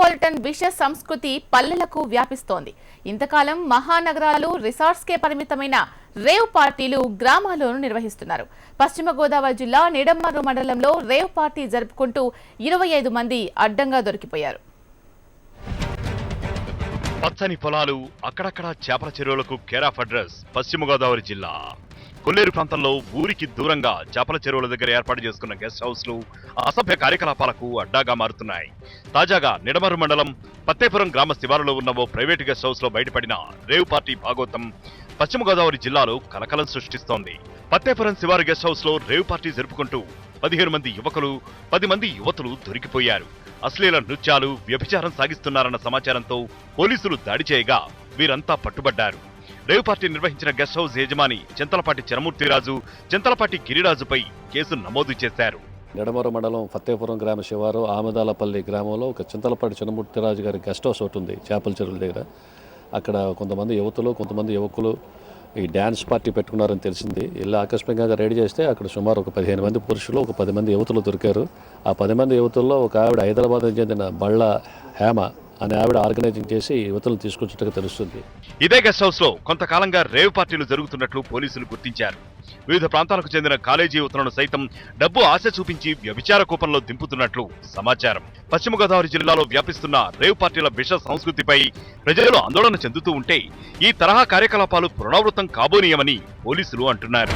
Metropolitan విష సంస్కృతి పల్లెలకు వ్యాపిస్తోంది. ఇంతకాలం మహానగరాలు, రిసార్ట్స్కే పరిమితమైన రేవ్ పార్టీలు గ్రామాల్లోనూ నిర్వహిస్తున్నారు. పశ్చిమ గోదావరి జిల్లా నిడమర్రు మండలంలో రేవ్ పార్టీ జరుపుకుంటూ 25 మంది అడ్డంగా దొరికిపోయారు. పచ్చని పొలాలు, అక్కడక్కడ చేపల చెరువులకు కేర్ ఆఫ్ అడ్రస్ పశ్చిమ గోదావరి జిల్లా. కొల్లేరు ప్రాంతంలో ఊరికి దూరంగా చేపల చెరువుల దగ్గర ఏర్పాటు చేసుకున్న గెస్ట్ హౌస్లు అసభ్య కార్యకలాపాలకు అడ్డాగా మారుతున్నాయి. తాజాగా నిడమర్రు మండలం పత్తేపురం గ్రామ శివారులో ఉన్న ఓ ప్రైవేటు గెస్ట్ హౌస్ లో బయటపడిన రేవ్ పార్టీ భాగోతం పశ్చిమ గోదావరి జిల్లాలో కలకలం సృష్టిస్తోంది. పత్తేపురం శివారు గెస్ట్ హౌస్ లో రేవ్ పార్టీ జరుపుకుంటూ 15 మంది యువకులు, 10 మంది యువతులు దొరికిపోయారు. అశ్లీల నృత్యాలు, వ్యభిచారం సాగిస్తున్నారన్న సమాచారంతో పోలీసులు దాడి చేయగా వీరంతా పట్టుబడ్డారు. రేవ్ పార్టీ నిర్వహించిన గెస్ట్ హౌస్ యజమాని చింతలపాటి చిరమూర్తిరాజు, చింతలపాటి గిరిరాజుపై కేసు నమోదు చేశారు. నిడమర్రు మండలం ఫత్తేపురం గ్రామ శివారు ఆమదాలపల్లి గ్రామంలో ఒక చింతలపాటి చిరమూర్తిరాజు గారి గెస్ట్ హౌస్ ఒకటి ఉంది చేపల చెరువుల దగ్గర. అక్కడ కొంతమంది యువతులు, కొంతమంది యువకులు ఈ డ్యాన్స్ పార్టీ పెట్టుకున్నారని తెలిసింది. ఇలా ఆకస్మికంగా రెడీ చేస్తే అక్కడ సుమారు ఒక 15 మంది పురుషులు, ఒక 10 మంది యువతులు దొరికారు. ఆ 10 మంది యువతుల్లో ఒక ఆవిడ హైదరాబాద్ చెందిన బళ్ళ హేమ అనే ఆవిడ ఆర్గనైజింగ్ చేసి యువతులను తీసుకొచ్చినట్టుగా తెలుస్తుంది. ఇదే గెస్ట్ హౌస్ లో కొంతకాలంగా రేవ్ పార్టీలు జరుగుతున్నట్లు పోలీసులు గుర్తించారు. వివిధ ప్రాంతాలకు చెందిన కాలేజీ యువతులను సైతం డబ్బు ఆశ చూపించి వ్యభిచార కూపంలో దింపుతున్నట్లు సమాచారం. పశ్చిమ గోదావరి జిల్లాలో వ్యాపిస్తున్న రేవ్ పార్టీల విష సంస్కృతిపై ప్రజలు ఆందోళన చెందుతూ ఉంటే ఈ తరహా కార్యకలాపాలు పునరావృతం కాబోనీయమని పోలీసులు అంటున్నారు.